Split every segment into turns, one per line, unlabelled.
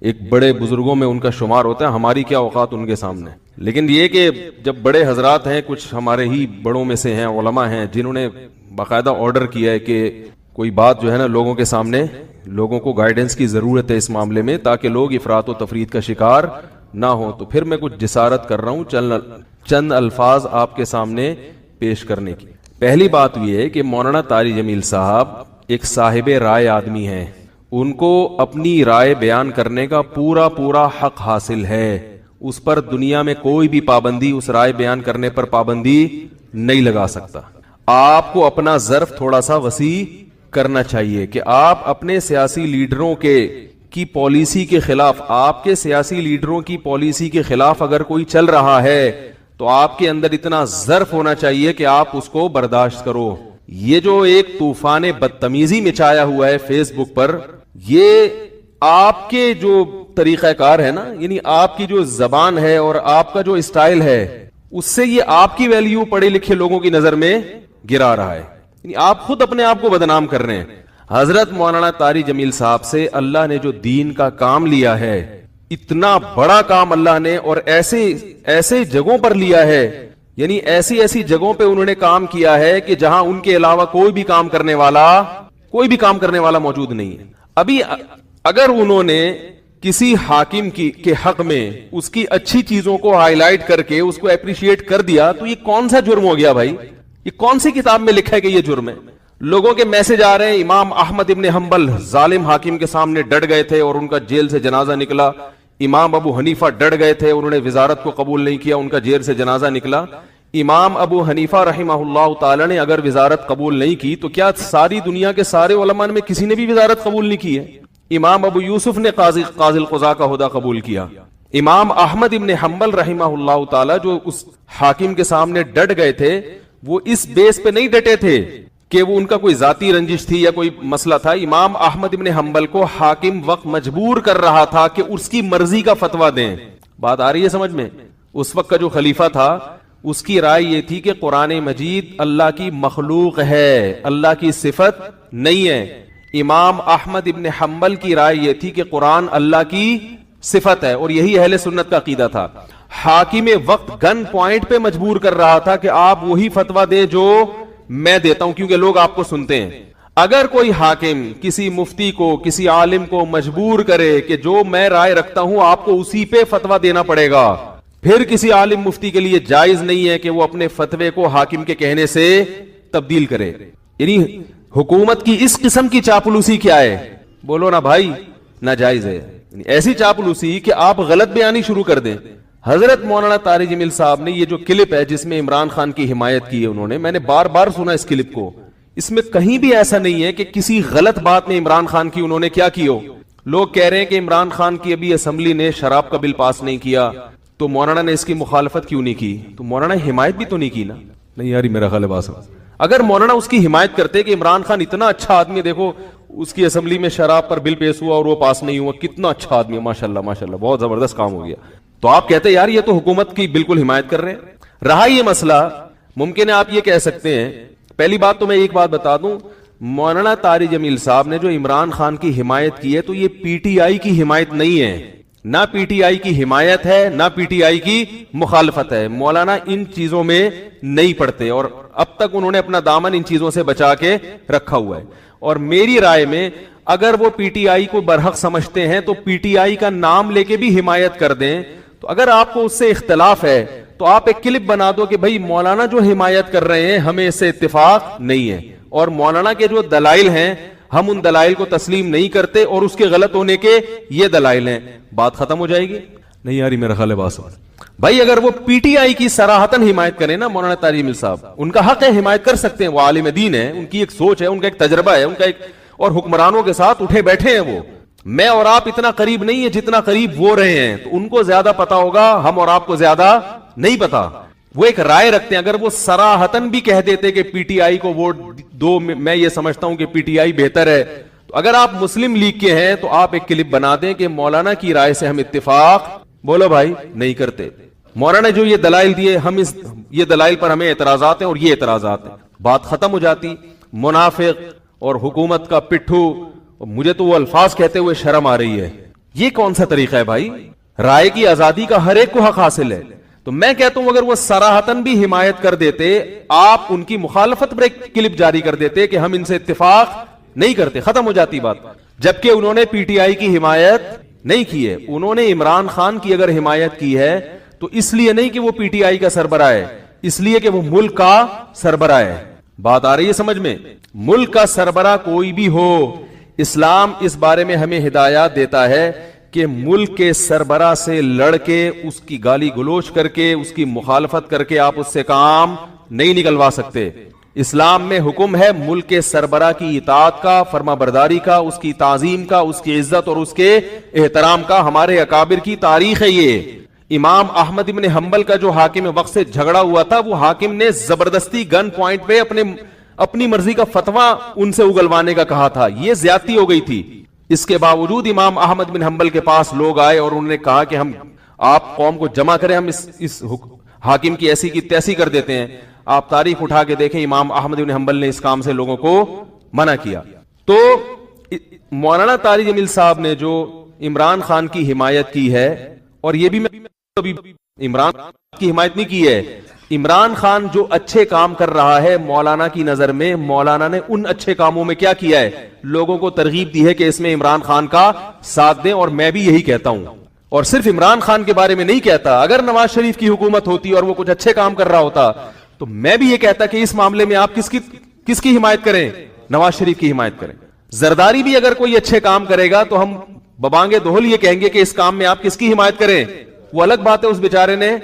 ایک بڑے بزرگوں میں ان کا شمار ہوتا ہے، ہماری کیا اوقات ان کے سامنے. لیکن یہ کہ جب بڑے حضرات ہیں، کچھ ہمارے ہی بڑوں میں سے ہیں، علماء ہیں جنہوں نے باقاعدہ آرڈر کیا ہے کہ کوئی بات جو ہے نا لوگوں کے سامنے، لوگوں کو گائیڈنس کی ضرورت ہے اس معاملے میں تاکہ لوگ افراط و تفرید کا شکار نہ ہو، تو پھر میں کچھ جسارت کر رہا ہوں چند الفاظ آپ کے سامنے پیش کرنے کی. پہلی بات یہ ہے کہ مولانا طاری جمیل صاحب ایک صاحب رائے آدمی ہیں، ان کو اپنی رائے بیان کرنے کا پورا حق حاصل ہے. اس پر دنیا میں کوئی بھی پابندی، اس رائے بیان کرنے پر پابندی نہیں لگا سکتا. آپ کو اپنا ظرف تھوڑا سا وسیع کرنا چاہیے کہ آپ اپنے سیاسی لیڈروں کی پالیسی کے خلاف، آپ کے سیاسی لیڈروں کی پالیسی کے خلاف اگر کوئی چل رہا ہے تو آپ کے اندر اتنا ظرف ہونا چاہیے کہ آپ اس کو برداشت کرو. یہ جو ایک طوفان بدتمیزی مچایا ہوا ہے فیس بک پر، یہ آپ کے جو طریقہ کار ہے نا، یعنی آپ کی جو زبان ہے اور آپ کا جو اسٹائل ہے، اس سے یہ آپ کی ویلیو پڑھے لکھے لوگوں کی نظر میں گرا رہا ہے. یعنی آپ خود اپنے آپ کو بدنام کر رہے ہیں. حضرت مولانا طاری جمیل صاحب سے اللہ نے جو دین کا کام لیا ہے، اتنا بڑا کام اللہ نے، اور ایسے جگہوں پر لیا ہے، یعنی ایسی جگہوں پہ انہوں نے کام کیا ہے کہ جہاں ان کے علاوہ کوئی بھی کام کرنے والا موجود نہیں ہے. ابھی اگر انہوں نے کسی حاکم کے حق میں اس کی اچھی چیزوں کو ہائی لائٹ کر کے اس کو اپریشیٹ کر دیا تو یہ کون سا جرم ہو گیا بھائی؟ یہ کون سی کتاب میں لکھا ہے کہ یہ جرم ہے؟ لوگوں کے میسج آ رہے ہیں، امام احمد ابن حنبل ظالم حاکم کے سامنے ڈٹ گئے تھے اور ان کا جیل سے جنازہ نکلا. امام ابو حنیفہ ڈٹ گئے تھے، انہوں نے وزارت کو قبول نہیں کیا، ان کا جیل سے جنازہ نکلا. امام ابو حنیفہ رحمہ اللہ تعالی نے اگر وزارت قبول نہیں کی تو کیا ساری دنیا کے سارے علماء میں کسی نے بھی وزارت قبول نہیں کی ہے؟ امام ابو یوسف نے قاضی القضاء کا عہدہ قبول کیا. امام احمد ابن حنبل رحمہ اللہ تعالی جو اس حاکم کے سامنے ڈٹ گئے تھے، وہ اس بیس پہ نہیں ڈٹے تھے کہ وہ ان کا کوئی ذاتی رنجش تھی یا کوئی مسئلہ تھا. امام احمد ابن حنبل کو حاکم وقت مجبور کر رہا تھا کہ اس کی مرضی کا فتویٰ دیں. بات آ رہی ہے سمجھ میں؟ اس وقت کا جو خلیفہ تھا اس کی رائے یہ تھی کہ قرآن مجید اللہ کی مخلوق ہے، اللہ کی صفت نہیں ہے. امام احمد ابن حنبل کی رائے یہ تھی کہ قرآن اللہ کی صفت ہے، اور یہی اہل سنت کا عقیدہ تھا. حاکم وقت گن پوائنٹ پہ مجبور کر رہا تھا کہ آپ وہی فتویٰ دیں جو میں دیتا ہوں، کیونکہ لوگ آپ کو سنتے ہیں. اگر کوئی حاکم کسی مفتی کو، کسی عالم کو مجبور کرے کہ جو میں رائے رکھتا ہوں آپ کو اسی پہ فتویٰ دینا پڑے گا، پھر کسی عالم مفتی کے لیے جائز نہیں ہے کہ وہ اپنے فتوے کو حاکم کے کہنے سے تبدیل کرے. یعنی حکومت کی اس قسم کی چاپلوسی کیا ہے؟ بولو نا بھائی، ناجائز ہے. یعنی ایسی چاپلوسی کہ آپ غلط بیانی شروع کر دیں. حضرت مولانا طاری جمیل صاحب نے یہ جو کلپ ہے جس میں عمران خان کی حمایت کی ہے انہوں نے، میں نے بار بار سنا اس کلپ کو، اس میں کہیں بھی ایسا نہیں ہے کہ کسی غلط بات میں عمران خان کی انہوں نے کیا کی ہو. لوگ کہہ رہے ہیں کہ عمران خان کی ابھی اسمبلی نے شراب کا بل پاس نہیں کیا تو مولانا نے اس کی مخالفت کیوں نہیں کی؟ تو مولانا حمایت بھی تو نہیں کی نا. نہیں یاری میرا خیال ہے اگر مولانا اس کی حمایت کرتے کہ عمران خان اتنا اچھا آدمی، دیکھو اس کی اسمبلی میں شراب پر بل پیش ہوا اور وہ پاس نہیں ہوا، کتنا اچھا آدمی ہے، ماشاءاللہ ماشاءاللہ بہت زبردست کام ہو گیا، تو آپ کہتے یار یہ تو حکومت کی بالکل حمایت کر رہے ہیں. رہا یہ مسئلہ، ممکن ہے آپ یہ کہہ سکتے ہیں، پہلی بات تو میں ایک بات بتا دوں، مولانا طاری جمیل صاحب نے جو عمران خان کی حمایت کی ہے تو یہ پی ٹی آئی کی حمایت نہیں ہے، نہ پی ٹی آئی کی حمایت ہے نہ پی ٹی آئی کی مخالفت ہے. مولانا ان چیزوں میں نہیں پڑتے اور اب تک انہوں نے اپنا دامن ان چیزوں سے بچا کے رکھا ہوا ہے. اور میری رائے میں اگر وہ پی ٹی آئی کو برحق سمجھتے ہیں تو پی ٹی آئی کا نام لے کے بھی حمایت کر دیں. تو اگر آپ کو اس سے اختلاف ہے تو آپ ایک کلپ بنا دو کہ بھائی مولانا جو حمایت کر رہے ہیں ہمیں اس سے اتفاق نہیں ہے، اور مولانا کے جو دلائل ہیں ہم ان دلائل کو تسلیم نہیں کرتے اور اس کے غلط ہونے کے یہ دلائل ہیں. بات ختم ہو جائے گی. نہیں یاری میرا خیال ہے بات بھائی، اگر وہ پی ٹی آئی کی صراحتاً حمایت کریں نا مولانا طاری جمیل صاحب، ان کا حق ہے، حمایت کر سکتے ہیں، وہ عالم دین ہے، ان کی ایک سوچ ہے، ان کا ایک تجربہ ہے، ان کا ایک، اور حکمرانوں کے ساتھ اٹھے بیٹھے ہیں وہ. میں اور آپ اتنا قریب نہیں ہے جتنا قریب وہ رہے ہیں، تو ان کو زیادہ پتا ہوگا، ہم اور آپ کو زیادہ نہیں پتا. وہ ایک رائے رکھتے ہیں. اگر وہ صراحتاً بھی کہہ دیتے کہ پی ٹی آئی کو ووٹ دو، میں یہ سمجھتا ہوں کہ پی ٹی آئی بہتر ہے، تو اگر آپ مسلم لیگ کے ہیں تو آپ ایک کلپ بنا دیں کہ مولانا کی رائے سے ہم اتفاق، بولو بھائی، نہیں کرتے. مولانا جو یہ دلائل دیے، ہم یہ دلائل پر ہمیں اعتراضات ہیں اور یہ اعتراضات ہیں، بات ختم ہو جاتی. منافق اور حکومت کا پٹھو، مجھے تو وہ الفاظ کہتے ہوئے شرم آ رہی ہے. یہ کون سا طریقہ ہے بھائی؟ رائے کی آزادی کا ہر ایک کو حق حاصل ہے. تو میں کہتا ہوں اگر وہ صراحتاً بھی حمایت کر دیتے, آپ ان کی مخالفت پر ایک کلپ جاری کر دیتے کہ ہم ان سے اتفاق نہیں کرتے, ختم ہو جاتی بات. جبکہ انہوں نے پی ٹی آئی کی حمایت نہیں کی ہے, انہوں نے عمران خان کی اگر حمایت کی ہے تو اس لیے نہیں کہ وہ پی ٹی آئی کا سربراہ ہے, اس لیے کہ وہ ملک کا سربراہ ہے. بات آ رہی ہے سمجھ میں؟ ملک کا سربراہ کوئی بھی ہو, اسلام اس بارے میں ہمیں ہدایات دیتا ہے کہ ملک کے سربراہ سے لڑ کے, اس کی گالی گلوچ کر کے, اس کی مخالفت کر کے آپ اس سے کام نہیں نکلوا سکتے. اسلام میں حکم ہے ملک کے سربراہ کی اطاعت کا, فرما برداری کا, اس کی تعظیم کا, اس کی عزت اور اس کے احترام کا. ہمارے اکابر کی تاریخ ہے یہ. امام احمد ابن حنبل کا جو حاکم وقت سے جھگڑا ہوا تھا, وہ حاکم نے زبردستی گن پوائنٹ پہ اپنی مرضی کا فتویٰ ان سے اگلوانے کا کہا تھا. یہ زیادتی ہو گئی تھی. اس کے باوجود امام احمد بن حنبل کے پاس لوگ آئے اور انہوں نے کہا کہ آپ قوم کو جمع کریں, ہم اس حاکم کی ایسی کی تیسی کر دیتے ہیں. آپ تاریخ اٹھا کے دیکھیں, امام احمد بن حنبل نے اس کام سے لوگوں کو منع کیا. تو مولانا طارق جمیل صاحب نے جو عمران خان کی حمایت کی ہے, اور یہ بھی میں عمران کی حمایت نہیں کی ہے, عمران خان جو اچھے کام کر رہا ہے مولانا کی نظر میں, مولانا نے ان اچھے کاموں میں کیا کیا ہے, لوگوں کو ترغیب دی ہے کہ اس میں عمران خان کا ساتھ دیں. اور میں بھی یہی کہتا ہوں, اور صرف عمران خان کے بارے میں نہیں کہتا. اگر نواز شریف کی حکومت ہوتی اور وہ کچھ اچھے کام کر رہا ہوتا تو میں بھی یہ کہتا کہ اس معاملے میں آپ کس کی حمایت کریں؟ نواز شریف کی حمایت کریں. زرداری بھی اگر کوئی اچھے کام کرے گا تو ہم ببانگے دہل یہ کہیں گے کہ اس کام میں آپ کس کی حمایت کریں. وہ الگ بات ہے, اس بیچارے نے,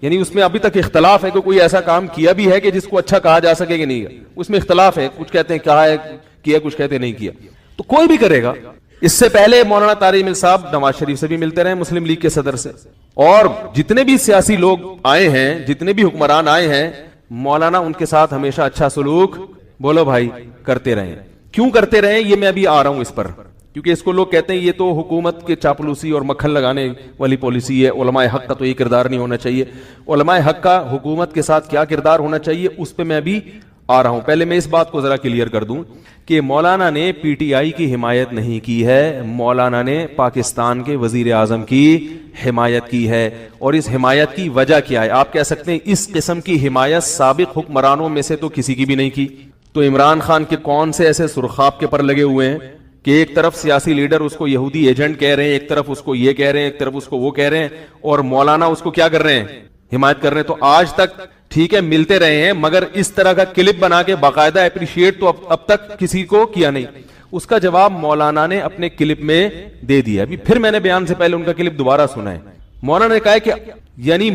یعنی اس میں ابھی تک اختلاف ہے کہ کوئی ایسا کام کیا بھی ہے کہ جس کو اچھا کہا جا سکے کہ نہیں, اس میں اختلاف ہے. کچھ کہتے ہیں کہا ہے کیا, کچھ کہتے ہیں نہیں کیا. تو کوئی بھی کرے گا. اس سے پہلے مولانا طارق جمیل صاحب نواز شریف سے بھی ملتے رہے, مسلم لیگ کے صدر سے, اور جتنے بھی سیاسی لوگ آئے ہیں, جتنے بھی حکمران آئے ہیں, مولانا ان کے ساتھ ہمیشہ اچھا سلوک, بولو بھائی, کرتے رہے. کیوں کرتے رہے یہ میں ابھی آ رہا ہوں اس پر, کیونکہ اس کو لوگ کہتے ہیں یہ تو حکومت کے چاپلوسی اور مکھن لگانے والی پالیسی ہے. علماء حق کا تو یہ کردار نہیں ہونا چاہیے. علماء حق کا حکومت کے ساتھ کیا کردار ہونا چاہیے اس پہ میں ابھی آ رہا ہوں. پہلے میں اس بات کو ذرا کلیئر کر دوں کہ مولانا نے پی ٹی آئی کی حمایت نہیں کی ہے, مولانا نے پاکستان کے وزیر اعظم کی حمایت کی ہے. اور اس حمایت کی وجہ کیا ہے؟ آپ کہہ سکتے ہیں اس قسم کی حمایت سابق حکمرانوں میں سے تو کسی کی بھی نہیں کی. تو عمران خان کے کون سے ایسے سرخاب کے پر لگے ہوئے ہیں کہ ایک طرف سیاسی لیڈر اس کو یہودی ایجنٹ کہہ رہے ہیں, ایک طرف اس کو یہ کہہ رہے ہیں, ایک طرف اس کو وہ کہہ رہے ہیں, اور مولانا اس کو کیا کر رہے ہیں, حمایت کر رہے ہیں. تو آج تک ٹھیک ہے ملتے رہے ہیں, مگر اس طرح کا کلپ بنا کے باقاعدہ اپریشیٹ تو اب تک کسی کو کیا نہیں. اس کا جواب مولانا نے اپنے کلپ میں دے دیا. ابھی پھر میں نے بیان سے پہلے ان کا کلپ دوبارہ سنا ہے. مولانا نے کہا کہ یعنی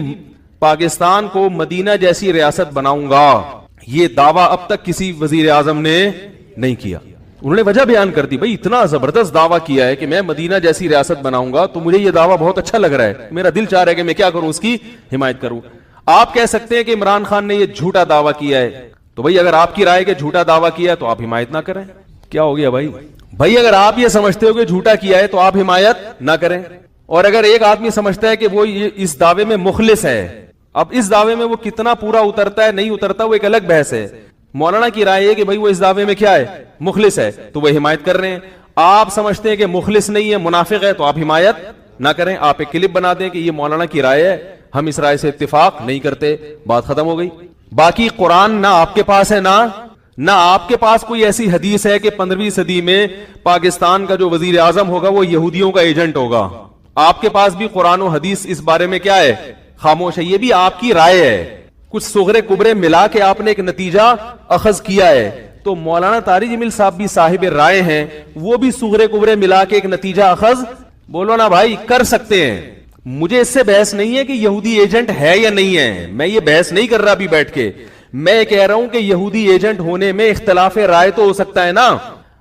پاکستان کو مدینہ جیسی ریاست بناؤں گا, یہ دعویٰ اب تک کسی وزیر اعظم نے نہیں کیا. انہوں نے وجہ بیان کر دی, بھائی اتنا زبردست دعویٰ کیا ہے کہ میں مدینہ جیسی ریاست بناؤں گا, تو مجھے یہ دعویٰ بہت اچھا لگ رہا ہے, میرا دل چاہ رہا ہے کہ میں کیا کروں, اس کی حمایت کروں. آپ کہہ سکتے ہیں کہ عمران خان نے یہ جھوٹا دعویٰ کیا ہے, تو بھائی اگر آپ کی رائے کہ جھوٹا دعویٰ کیا تو آپ حمایت نہ کریں. کیا ہو گیا بھائی اگر آپ یہ سمجھتے ہو کہ جھوٹا کیا ہے تو آپ حمایت نہ کریں. اور اگر ایک آدمی سمجھتا ہے کہ وہ اس دعوے میں مخلص ہے, اب اس دعوے میں وہ کتنا پورا اترتا ہے نہیں اترتا وہ ایک الگ بحث ہے. مولانا کی رائے ہے کہ بھائی وہ اس دعوے میں کیا ہے, مخلص ہے, تو وہ حمایت کر رہے ہیں. آپ سمجھتے ہیں کہ مخلص نہیں ہے, منافق ہے, تو آپ حمایت نہ کریں. آپ ایک کلپ بنا دیں کہ یہ مولانا کی رائے ہے, ہم اس رائے سے اتفاق نہیں کرتے, بات ختم ہو گئی. باقی قرآن نہ آپ کے پاس ہے, نہ آپ کے پاس کوئی ایسی حدیث ہے کہ 15ویں صدی میں پاکستان کا جو وزیر اعظم ہوگا وہ یہودیوں کا ایجنٹ ہوگا. آپ کے پاس بھی قرآن و حدیث اس بارے میں کیا ہے, خاموش ہے. یہ بھی آپ کی رائے ہے, کچھ صغرے کبرے ملا کے آپ نے ایک نتیجہ اخذ کیا ہے. تو مولانا طارق جمیل صاحب بھی صاحب رائے ہیں, وہ بھی صغرے کبرے ملا کے ایک نتیجہ اخذ, بولو نا بھائی, کر سکتے ہیں. مجھے اس سے بحث نہیں ہے کہ یہودی ایجنٹ ہے یا نہیں ہے, میں یہ بحث نہیں کر رہا ابھی بیٹھ کے. میں کہہ رہا ہوں کہ یہودی ایجنٹ ہونے میں اختلاف رائے تو ہو سکتا ہے نا.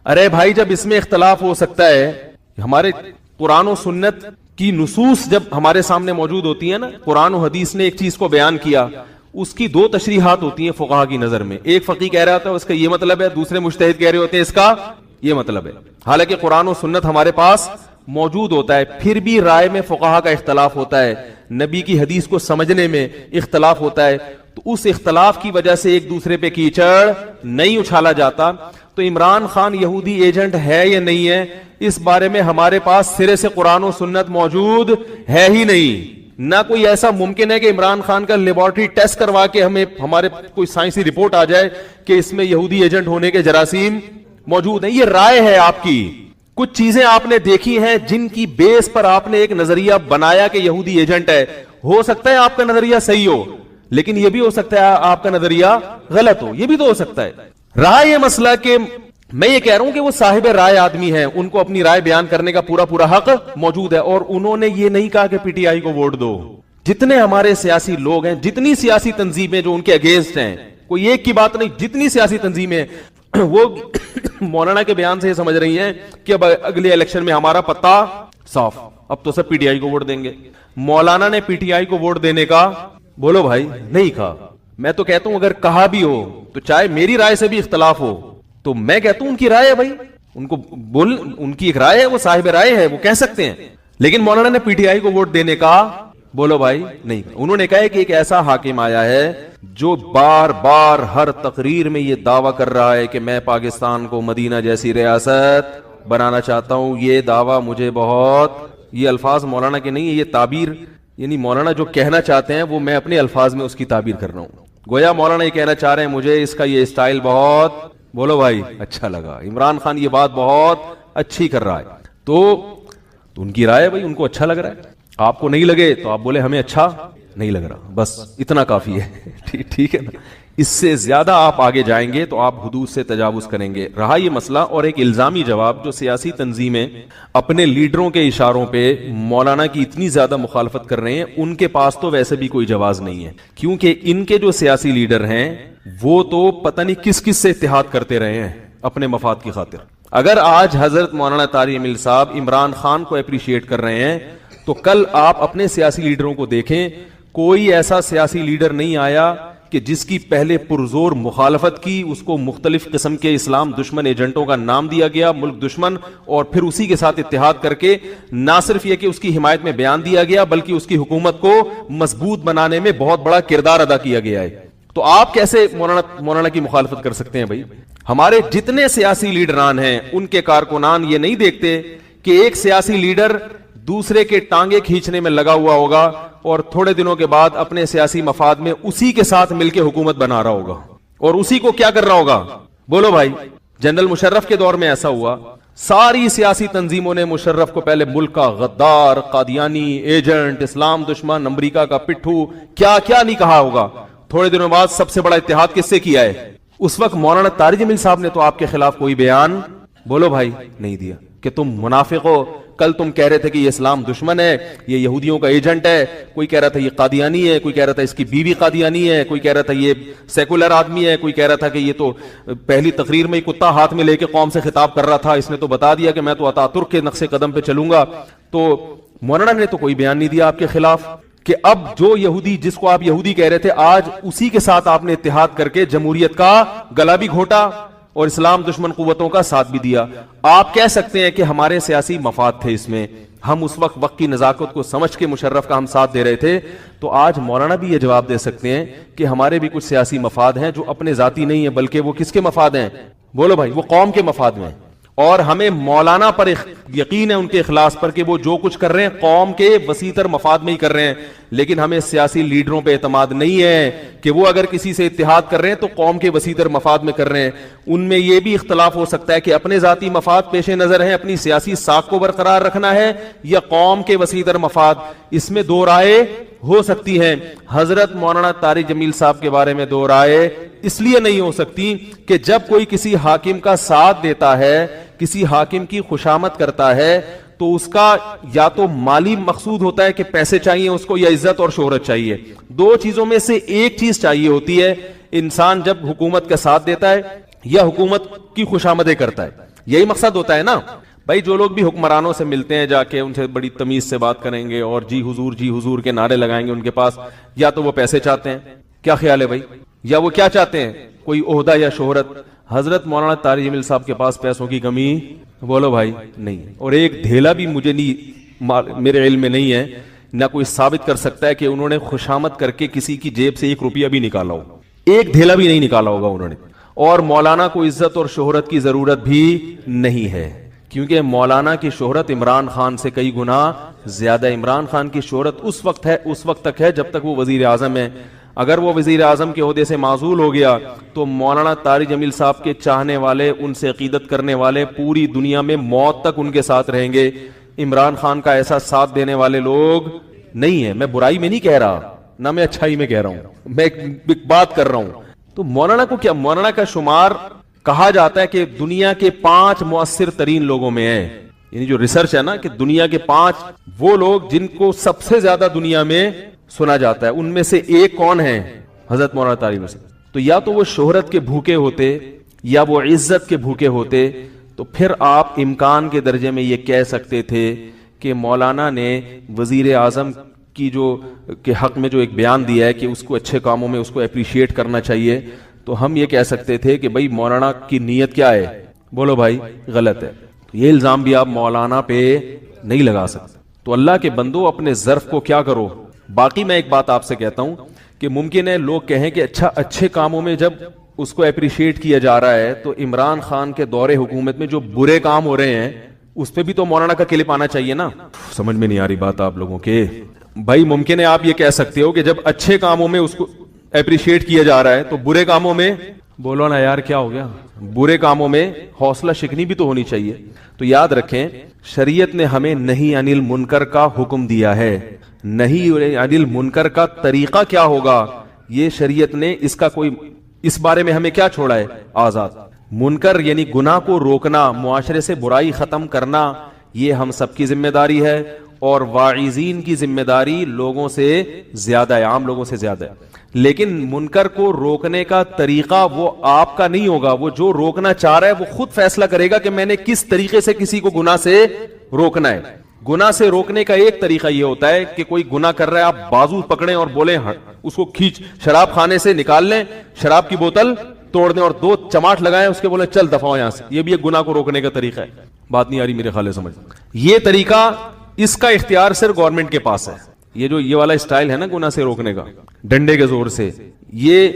ارے بھائی جب اس میں اختلاف ہو سکتا ہے, ہمارے قرآن و سنت کی نصوص جب ہمارے سامنے موجود ہوتی ہیں نا, قرآن و حدیث نے ایک چیز کو بیان کیا, اس کی دو تشریحات ہوتی ہیں فقہا کی نظر میں. ایک فقیہ کہہ رہا ہوتا ہے اس کا یہ مطلب ہے, دوسرے مجتہد کہہ رہے ہوتے ہیں اس کا یہ مطلب ہے. حالانکہ قرآن و سنت ہمارے پاس موجود ہوتا ہے, پھر بھی رائے میں فقہا کا اختلاف ہوتا ہے, نبی کی حدیث کو سمجھنے میں اختلاف ہوتا ہے. تو اس اختلاف کی وجہ سے ایک دوسرے پہ کیچڑ نہیں اچھالا جاتا. تو تو عمران خان یہودی ایجنٹ ہے یا نہیں ہے اس بارے میں ہمارے پاس سرے سے قرآن و سنت موجود ہے ہی نہیں. نہ کوئی ایسا ممکن ہے کہ عمران خان کا لیبارٹری ٹیسٹ کروا کے ہمیں ہمارے کوئی سائنسی رپورٹ آ جائے کہ اس میں یہودی ایجنٹ ہونے کے جراثیم موجود ہیں. یہ رائے ہے آپ کی, کچھ چیزیں آپ نے دیکھی ہیں جن کی بیس پر آپ نے ایک نظریہ بنایا کہ یہودی ایجنٹ ہے. ہو سکتا ہے آپ کا نظریہ صحیح ہو, لیکن یہ بھی ہو سکتا ہے آپ کا نظریہ غلط ہو, یہ بھی تو ہو سکتا ہے. رہا یہ مسئلہ کہ میں یہ کہہ رہا ہوں کہ وہ صاحب رائے آدمی ہیں, ان کو اپنی رائے بیان کرنے کا پورا پورا حق موجود ہے, اور انہوں نے یہ نہیں کہا کہ پی ٹی آئی کو ووٹ دو. جتنے ہمارے سیاسی لوگ ہیں, جتنی سیاسی تنظیمیں جو ان کے اگینسٹ ہیں, کوئی ایک کی بات نہیں, جتنی سیاسی تنظیمیں وہ مولانا کے بیان سے یہ سمجھ رہی ہیں کہ اب اگلے الیکشن میں ہمارا پتہ صاف, اب تو سب پی ٹی آئی کو ووٹ دیں گے. مولانا نے پی ٹی آئی کو ووٹ دینے کا بولو بھائی نہیں کہا. میں تو کہتا ہوں اگر کہا بھی ہو تو چاہے میری رائے سے بھی اختلاف ہو تو میں کہتا ہوں ان کی رائے ہے بھائی, ان کو بول, ان کی ایک رائے ہے, وہ صاحب رائے ہے, وہ کہہ سکتے ہیں. لیکن مولانا نے پی ٹی آئی کو ووٹ دینے کا بولو بھائی نہیں. انہوں نے کہا کہ ایک ایسا حاکم آیا ہے جو بار بار ہر تقریر میں یہ دعویٰ کر رہا ہے کہ میں پاکستان کو مدینہ جیسی ریاست بنانا چاہتا ہوں. یہ دعویٰ مجھے بہت, یہ الفاظ مولانا کے نہیں ہے, یہ تعبیر یعنی مولانا جو کہنا چاہتے ہیں وہ میں اپنے الفاظ میں اس کی تعبیر کر رہا ہوں. گویا مولانا یہ کہنا چاہ رہے ہیں مجھے اس کا یہ اسٹائل بہت بولو بھائی اچھا لگا, عمران خان یہ بات بہت اچھی کر رہا ہے. تو ان کی رائے بھائی, ان کو اچھا لگ رہا ہے, آپ کو نہیں لگے تو آپ بولے ہمیں اچھا نہیں لگ رہا, بس اتنا کافی ہے. ٹھیک ہے نا, اس سے زیادہ آپ آگے جائیں گے تو آپ حدود سے تجاوز کریں گے. رہا یہ مسئلہ اور ایک الزامی جواب, جو سیاسی تنظیمیں اپنے لیڈروں کے اشاروں پہ مولانا کی اتنی زیادہ مخالفت کر رہے ہیں, ان کے پاس تو ویسے بھی کوئی جواز نہیں ہے, کیونکہ ان کے جو سیاسی لیڈر ہیں وہ تو پتہ نہیں کس کس سے اتحاد کرتے رہے ہیں اپنے مفاد کی خاطر. اگر آج حضرت مولانا طارق جمیل صاحب عمران خان کو اپریشیٹ کر رہے ہیں تو کل آپ اپنے سیاسی لیڈروں کو دیکھیں, کوئی ایسا سیاسی لیڈر نہیں آیا کہ جس کی پہلے پرزور مخالفت کی, اس کو مختلف قسم کے اسلام دشمن ایجنٹوں کا نام دیا گیا, ملک دشمن, اور پھر اسی کے ساتھ اتحاد کر کے نہ صرف یہ کہ اس کی حمایت میں بیان دیا گیا بلکہ اس کی حکومت کو مضبوط بنانے میں بہت بڑا کردار ادا کیا گیا ہے. تو آپ کیسے مولانا کی مخالفت کر سکتے ہیں بھائی؟ ہمارے جتنے سیاسی لیڈران ہیں ان کے کارکنان یہ نہیں دیکھتے کہ ایک سیاسی لیڈر دوسرے کے ٹانگے کھینچنے میں لگا ہوا ہوگا اور تھوڑے دنوں کے بعد اپنے سیاسی مفاد میں اسی کے ساتھ مل کے حکومت بنا رہا ہوگا, اور اسی کو کیا کر رہا ہوگا بولو بھائی. جنرل مشرف کے دور میں ایسا ہوا, ساری سیاسی تنظیموں نے مشرف کو پہلے ملک کا غدار, قادیانی, ایجنٹ, اسلام دشمن, امریکہ کا پٹھو, کیا کیا نہیں کہا ہوگا. تھوڑے دنوں بعد سب سے بڑا اتحاد کس سے کیا ہے؟ اس وقت مولانا طارق جمیل صاحب نے تو آپ کے خلاف کوئی بیان بولو بھائی نہیں دیا کہ تم منافق ہو. کل تم کہہ رہے تھے کہ یہ اسلام دشمن ہے, یہ یہودیوں کا ایجنٹ ہے, کوئی کہہ رہا تھا یہ قادیانی ہے, کوئی کہہ رہا تھا اس کی بیوی قادیانی ہے, کوئی کہہ رہا تھا یہ سیکولر آدمی ہے, کوئی کہہ رہا تھا کہ یہ تو پہلی تقریر میں ہی کتا ہاتھ میں لے کے قوم سے خطاب کر رہا تھا, اس نے تو بتا دیا کہ میں تو اتاترک کے نقش قدم پہ چلوں گا. تو مولانا نے تو کوئی بیان نہیں دیا آپ کے خلاف کہ اب جو یہودی جس کو آپ یہودی کہہ رہے تھے آج اسی کے ساتھ آپ نے اتحاد کر کے جمہوریت کا گلا بھی گھونٹا اور اسلام دشمن قوتوں کا ساتھ بھی دیا. آپ کہہ سکتے ہیں کہ ہمارے سیاسی مفاد تھے اس میں, ہم اس وقت کی نزاکت کو سمجھ کے مشرف کا ہم ساتھ دے رہے تھے. تو آج مولانا بھی یہ جواب دے سکتے ہیں کہ ہمارے بھی کچھ سیاسی مفاد ہیں جو اپنے ذاتی نہیں ہیں بلکہ وہ کس کے مفاد ہیں بولو بھائی, وہ قوم کے مفاد میں. اور ہمیں مولانا پر یقین ہے ان کے اخلاص پر کہ وہ جو کچھ کر رہے ہیں قوم کے وسیع تر مفاد میں ہی کر رہے ہیں, لیکن ہمیں سیاسی لیڈروں پہ اعتماد نہیں ہے کہ وہ اگر کسی سے اتحاد کر رہے ہیں تو قوم کے وسیع تر مفاد میں کر رہے ہیں. ان میں یہ بھی اختلاف ہو سکتا ہے کہ اپنے ذاتی مفاد پیش نظر ہیں, اپنی سیاسی ساکھ کو برقرار رکھنا ہے, یا قوم کے وسیع تر مفاد. اس میں دو رائے ہو سکتی ہیں. حضرت مولانا طارق جمیل صاحب کے بارے میں دو رائے اس لیے نہیں ہو سکتی کہ جب کوئی کسی حاکم کا ساتھ دیتا ہے, کسی حاکم کی خوشامد کرتا ہے, تو اس کا یا تو مالی مقصود ہوتا ہے کہ پیسے چاہیے اس کو, یا عزت اور شہرت چاہیے. دو چیزوں میں سے ایک چیز چاہیے ہوتی ہے. انسان جب حکومت کا ساتھ دیتا ہے یا حکومت کی خوشامدیں کرتا ہے, یہی مقصد ہوتا ہے نا بھائی. جو لوگ بھی حکمرانوں سے ملتے ہیں جا کے ان سے بڑی تمیز سے بات کریں گے اور جی حضور کے نعرے لگائیں گے, ان کے پاس یا تو وہ پیسے چاہتے ہیں, کیا خیال ہے بھائی, یا وہ کیا چاہتے ہیں کوئی عہدہ یا شہرت. حضرت مولانا طارق جمیل صاحب کے پاس پیسوں کی کمی بولو بھائی نہیں, اور ایک دھیلا بھی مجھے نہیں, میرے علم میں نہیں ہے, نہ کوئی ثابت کر سکتا ہے کہ انہوں نے خوشامد کر کے کسی کی جیب سے 1 روپیہ بھی نکالا ہو. ایک دھیلا بھی نہیں نکالا ہوگا انہوں نے. اور مولانا کو عزت اور شہرت کی ضرورت بھی نہیں ہے، کیونکہ مولانا کی شہرت عمران خان سے کئی گنا زیادہ۔ عمران خان کی شہرت اس وقت تک ہے جب تک وہ وزیر اعظم ہے۔ اگر وہ وزیر اعظم کے عہدے سے معزول ہو گیا تو مولانا طارق جمیل صاحب کے چاہنے والے، ان سے عقیدت کرنے والے پوری دنیا میں موت تک ان کے ساتھ رہیں گے۔ عمران خان کا ایسا ساتھ دینے والے لوگ نہیں ہیں۔ میں برائی میں نہیں کہہ رہا، نہ میں اچھائی میں کہہ رہا ہوں، میں ایک بات کر رہا ہوں۔ تو مولانا کو کیا، مولانا کا شمار کہا جاتا ہے کہ دنیا کے 5 مؤثر ترین لوگوں میں ہے، یعنی جو ریسرچ ہے نا کہ دنیا کے 5 وہ لوگ جن کو سب سے زیادہ دنیا میں سنا جاتا ہے، ان میں سے ایک کون ہے؟ حضرت مولانا طارق جمیل۔ تو یا تو وہ شہرت کے بھوکے ہوتے یا وہ عزت کے بھوکے ہوتے، تو پھر آپ امکان کے درجے میں یہ کہہ سکتے تھے کہ مولانا نے وزیر اعظم کی جو کے حق میں جو ایک بیان دیا ہے کہ اس کو اچھے کاموں میں اس کو اپریشیٹ کرنا چاہیے، تو ہم یہ کہہ سکتے تھے کہ بھائی مولانا کی نیت کیا ہے؟ بولو بھائی، غلط ہے۔ یہ الزام بھی آپ مولانا پہ نہیں لگا سکتے۔ تو اللہ کے بندو اپنے ظرف کو کیا کرو۔ باقی میں ایک بات آپ سے کہتا ہوں کہ ممکن ہے لوگ کہیں کہ اچھا اچھے کاموں میں جب اس کو اپریشیٹ کیا جا رہا ہے تو عمران خان کے دور حکومت میں جو برے کام ہو رہے ہیں اس پہ بھی تو مولانا کا کلپ آنا چاہیے نا۔ سمجھ میں نہیں آ رہی بات آپ لوگوں کے بھائی۔ ممکن ہے آپ یہ کہہ سکتے ہو کہ جب اچھے کاموں میں اس کو اپریشیٹ کیا جا رہا ہے تو برے کاموں میں، بولو نا یار کیا ہو گیا، برے کاموں میں حوصلہ شکنی بھی تو ہونی چاہیے۔ تو یاد رکھیں، شریعت نے ہمیں نہیں انل المنکر کا حکم دیا ہے۔ نہیں انل المنکر کا طریقہ کیا ہوگا یہ شریعت نے اس کا کوئی، اس بارے میں ہمیں کیا چھوڑا ہے؟ آزاد۔ منکر یعنی گناہ کو روکنا، معاشرے سے برائی ختم کرنا، یہ ہم سب کی ذمہ داری ہے، اور واعظین کی ذمہ داری لوگوں سے زیادہ ہے، عام لوگوں سے زیادہ ہے۔ لیکن منکر کو روکنے کا طریقہ وہ آپ کا نہیں ہوگا، وہ جو روکنا چاہ رہا ہے وہ خود فیصلہ کرے گا کہ میں نے کس طریقے سے کسی کو گناہ سے روکنا ہے۔ گناہ سے روکنے کا ایک طریقہ یہ ہوتا ہے کہ کوئی گناہ کر رہا ہے، آپ بازو پکڑیں اور بولیں اس کو کھینچ، شراب خانے سے نکال لیں، شراب کی بوتل توڑ دیں اور 2 چماٹ لگائیں، اس کے بولیں چل دفعہ یہاں سے۔ یہ بھی ایک گناہ کو روکنے کا طریقہ ہے۔ بات نہیں آ رہی میرے خیال سمجھ۔ یہ طریقہ، اس کا اختیار صرف گورنمنٹ کے پاس ہے۔ یہ والا اسٹائل ہے نا گناہ سے روکنے کا، ڈنڈے کے زور سے، یہ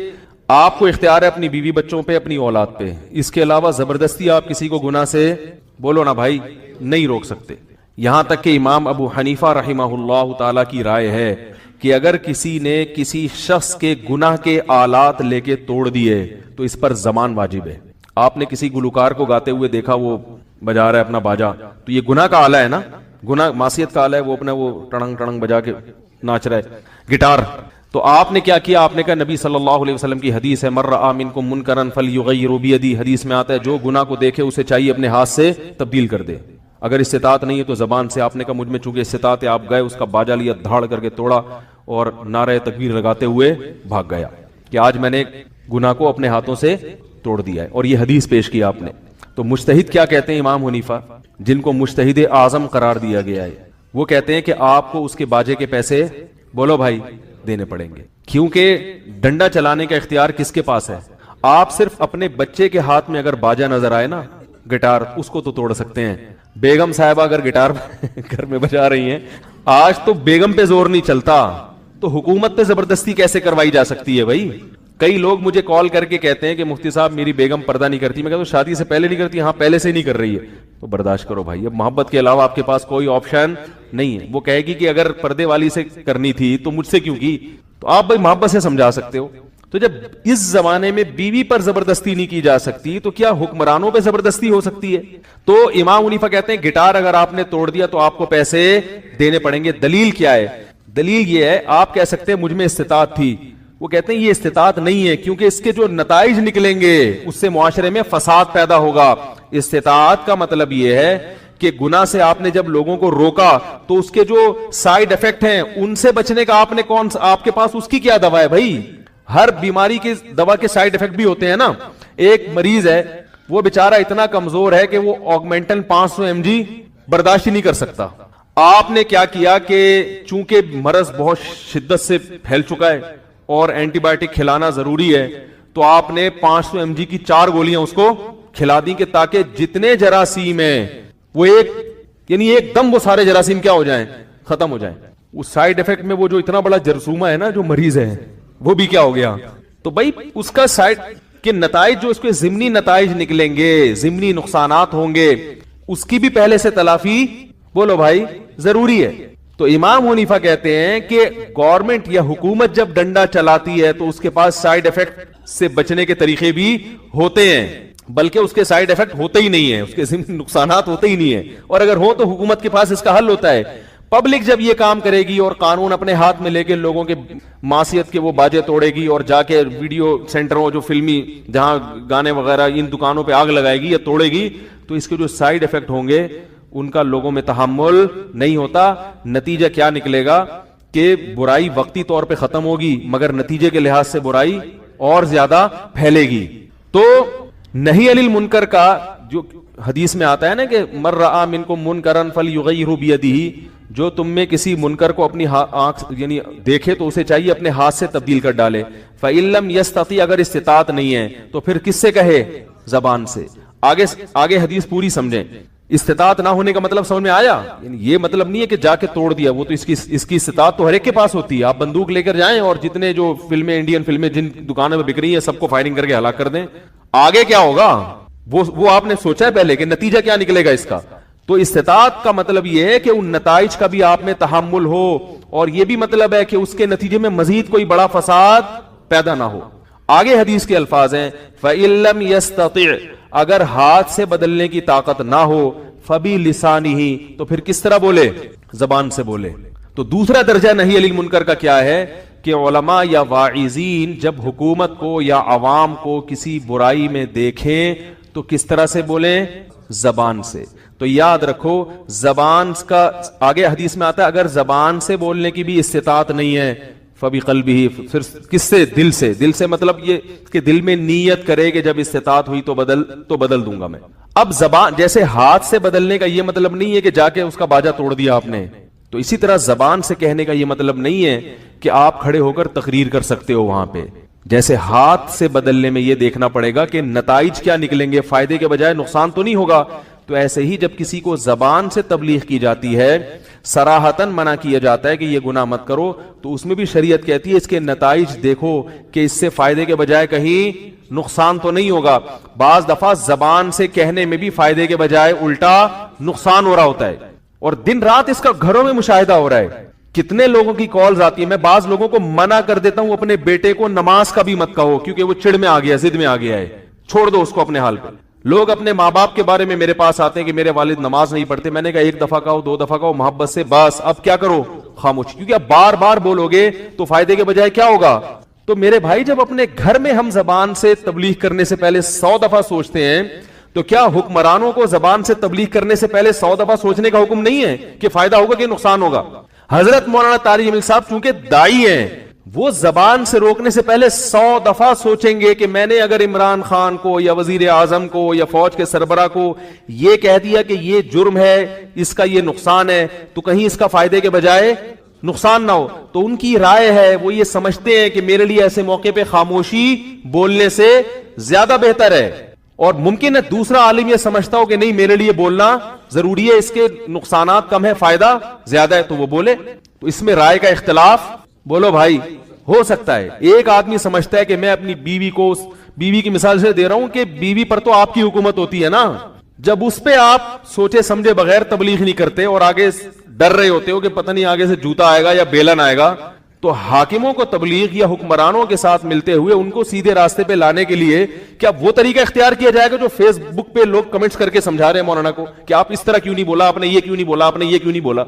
آپ کو اختیار ہے اپنی بیوی بچوں پہ، اپنی اولاد پہ۔ اس کے علاوہ زبردستی آپ کسی کو گناہ سے، بولو نا بھائی، نہیں روک سکتے۔ یہاں تک کہ امام ابو حنیفہ رحمہ اللہ تعالی کی رائے ہے کہ اگر کسی نے کسی شخص کے گناہ کے آلات لے کے توڑ دیے تو اس پر ضمان واجب ہے۔ آپ نے کسی گلوکار کو گاتے ہوئے دیکھا، وہ بجا رہا ہے اپنا باجا، تو یہ گناہ کا آلہ ہے نا، گناہ معصیت کا آلہ ہے، وہ اپنا وہ ٹڑنگ ٹڑنگ بجا کے ناچ رہا ہے، گٹار۔ تو آپ نے کیا کیا؟ آپ نے کہا، نبی صلی اللہ علیہ وسلم کی حدیث ہے، من رأى منکم منکرا فلیغیرہ بیدہ، حدیث میں آتا ہے جو گناہ کو دیکھے اسے چاہیے اپنے ہاتھ سے تبدیل کر دے، اگر استطاعت نہیں ہے تو زبان سے۔ آپ نے کہا مجھ میں چونکہ استطاعت ہے، آپ گئے اس کا باجا لیا، دھاڑ کر کے توڑا اور نعرہ تکبیر لگاتے ہوئے بھاگ گیا کہ آج میں نے گناہ کو اپنے ہاتھوں سے توڑ دیا ہے، اور یہ حدیث پیش کی آپ نے۔ تو مجتہد کیا کہتے ہیں امام حنیفہ، جن کو مجتہد اعظم قرار دیا گیا ہے، وہ کہتے ہیں کہ آپ کو اس کے باجے کے پیسے، بولو بھائی، دینے پڑیں گے، کیونکہ ڈنڈا چلانے کا اختیار کس کے پاس ہے؟ آپ صرف اپنے بچے کے ہاتھ میں اگر باجا نظر آئے نا، گٹار، اس کو تو توڑ سکتے ہیں۔ بیگم صاحبہ اگر گٹار گھر میں بجا رہی ہیں، آج تو بیگم پہ زور نہیں چلتا تو حکومت پہ زبردستی کیسے کروائی جا سکتی ہے بھائی؟ کئی لوگ مجھے کال کر کے کہتے ہیں کہ مفتی صاحب میری بیگم پردہ نہیں کرتی۔ میں کہتا ہوں شادی سے پہلے نہیں کرتی؟ ہاں پہلے سے نہیں کر رہی ہے، تو برداشت کرو بھائی، اب محبت کے علاوہ آپ کے پاس کوئی آپشن نہیں ہے۔ وہ کہے گی کہ اگر پردے والی سے کرنی تھی تو مجھ سے کیوں کی؟ تو آپ بھائی محبت سے سمجھا سکتے ہو۔ تو جب اس زمانے میں بیوی پر زبردستی نہیں کی جا سکتی تو کیا حکمرانوں پہ زبردستی ہو سکتی ہے؟ تو امام حنیفہ کہتے ہیں گٹار اگر آپ نے توڑ دیا تو آپ کو پیسے دینے پڑیں گے۔ دلیل کیا ہے؟ دلیل یہ ہے، آپ کہہ سکتے ہیں مجھ میں استطاعت تھی، وہ کہتے ہیں یہ استطاعت نہیں ہے، کیونکہ اس کے جو نتائج نکلیں گے اس سے معاشرے میں فساد پیدا ہوگا۔ استطاعت کا مطلب یہ ہے کہ گناہ سے آپ نے جب لوگوں کو روکا تو اس کے جو سائیڈ ایفیکٹ ہیں ان سے بچنے کا آپ کے پاس اس کی کیا دوا ہے بھائی؟ ہر بیماری کی دوا کے سائیڈ ایفیکٹ بھی ہوتے ہیں نا۔ ایک مریض ہے، وہ بیچارہ اتنا کمزور ہے کہ وہ آگمنٹن 500 mg برداشت ہی نہیں کر سکتا۔ آپ نے کیا کیا کہ چونکہ مرض بہت شدت سے پھیل چکا ہے اور اینٹی بائیوٹک کھلانا ضروری ہے، تو آپ نے 500 mg کی 4 گولیاں اس کو کھلا دی کہ تاکہ جتنے جراثیم ہیں وہ ایک دم وہ سارے جراثیم کیا ہو جائیں، ختم ہو جائیں۔ اس سائیڈ ایفیکٹ میں وہ جو اتنا بڑا جرثومہ ہے نا جو مریض ہے وہ بھی کیا ہو گیا۔ تو بھائی اس کا سائیڈ کہ نتائج جو اس کے ضمنی نتائج نکلیں گے، ضمنی نقصانات ہوں گے، اس کی بھی پہلے سے تلافی بولو بھائی ضروری ہے. تو امام حنیفہ کہتے ہیں کہ گورنمنٹ یا حکومت جب ڈنڈا چلاتی ہے تو اس کے پاس سائیڈ ایفیکٹ سے بچنے کے طریقے بھی ہوتے ہیں، بلکہ اس کے سائیڈ ایفیکٹ ہوتے ہی نہیں ہیں، اس کے نقصانات ہوتے ہی نہیں ہیں، اور اگر ہو تو حکومت کے پاس اس کا حل ہوتا ہے. پبلک جب یہ کام کرے گی اور قانون اپنے ہاتھ میں لے کے لوگوں کے معصیت کے وہ باجے توڑے گی اور جا کے ویڈیو سینٹروں جو فلمی جہاں گانے وغیرہ ان دکانوں پہ آگ لگائے گی یا توڑے گی، تو اس کے جو سائیڈ ایفیکٹ ہوں گے ان کا لوگوں میں تحمل نہیں ہوتا. نتیجہ کیا نکلے گا کہ برائی وقتی طور پہ ختم ہوگی مگر نتیجے کے لحاظ سے برائی اور زیادہ پھیلے گی. تو نہی عن المنکر کا جو حدیث میں آتا ہے نا کہ مر رأى منکم منکرا فلیغیرہ بیدہ، جو تم میں کسی منکر کو اپنی آنکھ یعنی دیکھے تو اسے چاہیے اپنے ہاتھ سے تبدیل کر ڈالے. فإن لم یستطع، اگر استطاعت نہیں ہے تو پھر کس سے کہے؟ زبان سے. آگے حدیث پوری سمجھیں. استطاعت نہ ہونے کا مطلب سمجھ میں آیا؟ یعنی یہ مطلب نہیں ہے کہ جا کے توڑ دیا، وہ تو اس کی استطاعت تو ہر ایک کے پاس ہوتی ہے. آپ بندوق لے کر جائیں اور جتنے جو فلمیں انڈین فلمیں جن دکانوں میں بک رہی ہیں سب کو فائرنگ کر کے ہلاک کر دیں. آگے کیا ہوگا وہ آپ نے سوچا ہے پہلے کہ نتیجہ کیا نکلے گا اس کا؟ تو استطاعت کا مطلب یہ ہے کہ ان نتائج کا بھی آپ میں تحمل ہو، اور یہ بھی مطلب ہے کہ اس کے نتیجے میں مزید کوئی بڑا فساد پیدا نہ ہو. آگے حدیث کے الفاظ ہیں فإن لم يستطع، اگر ہاتھ سے بدلنے کی طاقت نہ ہو، فبلسانہ، تو پھر کس طرح بولے؟ زبان سے بولے. تو دوسرا درجہ نہی عن المنکر کا کیا ہے کہ علماء یا واعظین جب حکومت کو یا عوام کو کسی برائی میں دیکھیں تو کس طرح سے بولیں؟ زبان سے. تو یاد رکھو زبان کا آگے حدیث میں آتا ہے اگر زبان سے بولنے کی بھی استطاعت نہیں ہے فبقلبہ، پھر کس سے؟ دل سے. دل سے مطلب یہ کہ دل میں نیت کرے کہ جب استطاعت ہوئی تو بدل دوں گا میں. اب زبان جیسے ہاتھ سے بدلنے کا یہ مطلب نہیں ہے کہ جا کے اس کا باجا توڑ دیا آپ نے، تو اسی طرح زبان سے کہنے کا یہ مطلب نہیں ہے کہ آپ کھڑے ہو کر تقریر کر سکتے ہو وہاں پہ. جیسے ہاتھ سے بدلنے میں یہ دیکھنا پڑے گا کہ نتائج کیا نکلیں گے، فائدے کے بجائے نقصان تو نہیں ہوگا. تو ایسے ہی جب کسی کو زبان سے تبلیغ کی جاتی ہے، صراحتاً منع کیا جاتا ہے کہ یہ گناہ مت کرو، تو اس میں بھی شریعت کہتی ہے اس کے نتائج دیکھو کہ اس سے فائدے کے بجائے کہیں نقصان تو نہیں ہوگا. بعض دفعہ زبان سے کہنے میں بھی فائدے کے بجائے الٹا نقصان ہو رہا ہوتا ہے، اور دن رات اس کا گھروں میں مشاہدہ ہو رہا ہے. کتنے لوگوں کی کالز آتی ہیں. میں بعض لوگوں کو منع کر دیتا ہوں اپنے بیٹے کو نماز کا بھی مت کہو کیونکہ وہ چڑ میں آ گیا، ضد میں آ گیا ہے، چھوڑ دو اس کو اپنے حال پہ. لوگ اپنے ماں باپ کے بارے میں میرے پاس آتے ہیں کہ میرے والد نماز نہیں پڑھتے. میں نے کہا ایک دفعہ کہو، دو دفعہ کہو محبت سے، بس اب کیا کرو؟ خاموش. کیونکہ اب بار بار بولو گے تو فائدے کے بجائے کیا ہوگا؟ تو میرے بھائی جب اپنے گھر میں ہم زبان سے تبلیغ کرنے سے پہلے 100 دفعہ سوچتے ہیں تو کیا حکمرانوں کو زبان سے تبلیغ کرنے سے پہلے 100 دفعہ سوچنے کا حکم نہیں ہے کہ فائدہ ہوگا کہ نقصان ہوگا؟ حضرت مولانا طارق جمیل صاحب چونکہ دائی ہیں، وہ زبان سے روکنے سے پہلے 100 دفعہ سوچیں گے کہ میں نے اگر عمران خان کو یا وزیر اعظم کو یا فوج کے سربراہ کو یہ کہہ دیا کہ یہ جرم ہے، اس کا یہ نقصان ہے، تو کہیں اس کا فائدے کے بجائے نقصان نہ ہو. تو ان کی رائے ہے، وہ یہ سمجھتے ہیں کہ میرے لیے ایسے موقع پہ خاموشی بولنے سے زیادہ بہتر ہے. اور ممکن ہے دوسرا عالم یہ سمجھتا ہو کہ نہیں میرے لیے بولنا ضروری ہے، اس کے نقصانات کم ہے، فائدہ زیادہ ہے، تو وہ بولے. تو اس میں رائے کا اختلاف بولو بھائی ہو سکتا ہے. ایک آدمی سمجھتا ہے کہ میں اپنی بیوی کو، بیوی کی مثال سے دے رہا ہوں کہ بیوی پر تو آپ کی حکومت ہوتی ہے نا، جب اس پہ آپ سوچے سمجھے بغیر تبلیغ نہیں کرتے اور آگے ڈر رہے ہوتے ہو کہ پتہ نہیں آگے سے جوتا آئے گا یا بیلن آئے گا، تو حاکموں کو تبلیغ یا حکمرانوں کے ساتھ ملتے ہوئے ان کو سیدھے راستے پہ لانے کے لیے کیا وہ طریقہ اختیار کیا جائے گا جو فیس بک پہ لوگ کمنٹس کر کے سمجھا رہے ہیں مولانا کو کہ آپ اس طرح کیوں نہیں بولا، آپ نے یہ کیوں نہیں بولا، آپ نے یہ کیوں نہیں بولا؟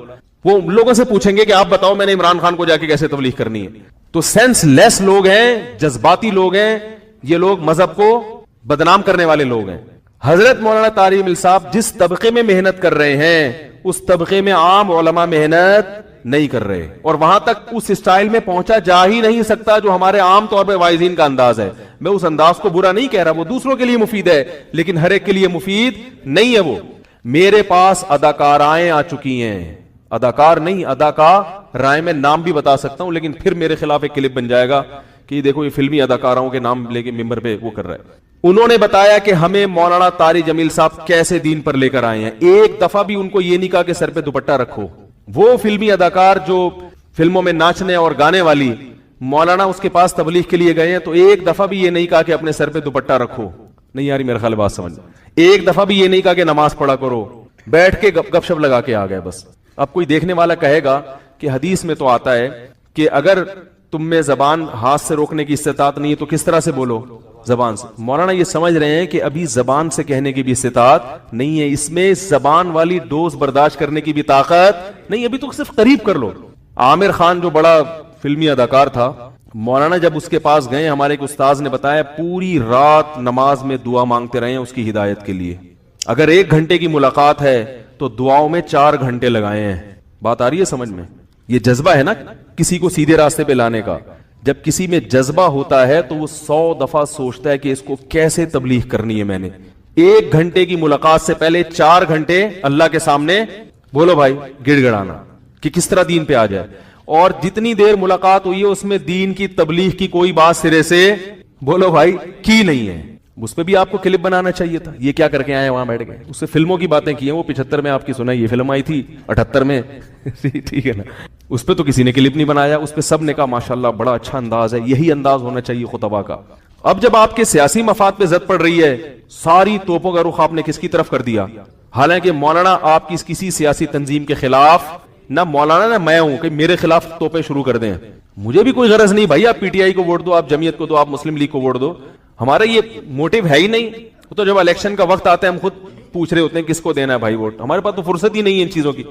وہ لوگوں سے پوچھیں گے کہ آپ بتاؤ میں نے عمران خان کو جا کے کیسے تبلیغ کرنی ہے. تو سینس لیس لوگ ہیں، جذباتی لوگ ہیں، یہ لوگ مذہب کو بدنام کرنے والے لوگ ہیں. حضرت مولانا طارق جمیل صاحب جس طبقے میں محنت کر رہے ہیں اس طبقے میں عام علماء محنت نہیں کر رہے، اور وہاں تک اس اسٹائل میں پہنچا جا ہی نہیں سکتا جو ہمارے عام طور پہ واعظین کا انداز ہے. میں اس انداز کو برا نہیں کہہ رہا، وہ دوسروں کے لیے مفید ہے لیکن ہر ایک کے لیے مفید نہیں ہے. وہ میرے پاس اداکارائیں آ چکی ہیں، اداکار نہیں اداکارائیں، میں نام بھی بتا سکتا ہوں لیکن پھر میرے خلاف ایک کلپ بن جائے گا کہ دیکھو یہ فلمی اداکاروں کے نام لے کے ممبر پہ وہ کر رہا ہے. انہوں نے بتایا کہ ہمیں مولانا طارق جمیل صاحب کیسے دین پر لے کر آئے ہیں. ایک دفعہ بھی ان کو یہ نہیں کہا کہ سر پہ دوپٹہ رکھو. وہ فلمی اداکار جو فلموں میں ناچنے اور گانے والی مولانا اس کے پاس تبلیغ کے لیے گئے ہیں تو ایک دفعہ بھی یہ نہیں کہا کہ اپنے سر پہ دوپٹہ رکھو, نہیں یاری میرے خیال بات سمجھ, ایک دفعہ بھی یہ نہیں کہا کہ نماز پڑھا کرو, بیٹھ کے گپ شپ لگا کے آ گئے بس. اب کوئی دیکھنے والا کہے گا کہ حدیث میں تو آتا ہے کہ اگر تم میں زبان ہاتھ سے روکنے کی استطاعت نہیں ہے تو کس طرح سے بولو, زبان سے. مولانا یہ سمجھ رہے ہیں کہ ابھی زبان سے کہنے کی بھی استطاعت نہیں ہے, اس میں زبان والی ڈوز برداشت کرنے کی بھی طاقت نہیں, ابھی تو صرف قریب کر لو. عامر خان جو بڑا فلمی اداکار تھا, مولانا جب اس کے پاس گئے, ہمارے ایک استاذ نے بتایا پوری رات نماز میں دعا مانگتے رہے ہیں اس کی ہدایت کے لیے. اگر 1 گھنٹے کی ملاقات ہے تو دعاؤں میں 4 گھنٹے لگائے ہیں. بات آ رہی ہے سمجھ میں؟ یہ جذبہ ہے نا کسی کو سیدھے راستے پہ لانے کا. جب کسی میں جذبہ ہوتا ہے تو وہ 100 دفعہ سوچتا ہے کہ اس کو کیسے تبلیغ کرنی ہے. میں نے 1 گھنٹے کی ملاقات سے پہلے 4 گھنٹے اللہ کے سامنے بولو بھائی گڑ گڑانا کہ کس طرح دین پہ آ جائے. اور جتنی دیر ملاقات ہوئی ہے اس میں دین کی تبلیغ کی کوئی بات سرے سے بولو بھائی کی نہیں ہے. اس پہ بھی آپ کو کلپ بنانا چاہیے تھا. یہ کیا کر کے آئے وہاں بیٹھ گئے, اس سے فلموں کی باتیں کی ہیں. وہ 75 میں آپ کی سنائی, یہ فلم آئی تھی 78 میں ٹھیک ہے نا, اس پہ تو کسی نے کلپ نہیں بنایا. اس پہ سب نے کہا ماشاءاللہ بڑا اچھا انداز ہے, یہی انداز ہونا چاہیے خطبہ کا. اب جب آپ کے سیاسی مفاد پہ زد پڑ رہی ہے, ساری توپوں کا رخ آپ نے کس کی طرف کر دیا. حالانکہ مولانا آپ کی کسی سیاسی تنظیم کے خلاف نہ مولانا نہ میں ہوں کہ میرے خلاف توپیں شروع کر دیں. مجھے بھی کوئی غرض نہیں بھائی, آپ پی ٹی آئی کو ووٹ دو, آپ جمعیت کو دو, آپ مسلم لیگ کو ووٹ دو, ہمارا یہ موٹیو ہے ہی نہیں. تو جب الیکشن کا وقت آتا ہے ہم خود پوچھ رہے ہوتے ہیں کس کو دینا ہے بھائی ووٹ. ہمارے پاس تو فرصت ہی نہیں ہے ان چیزوں کی.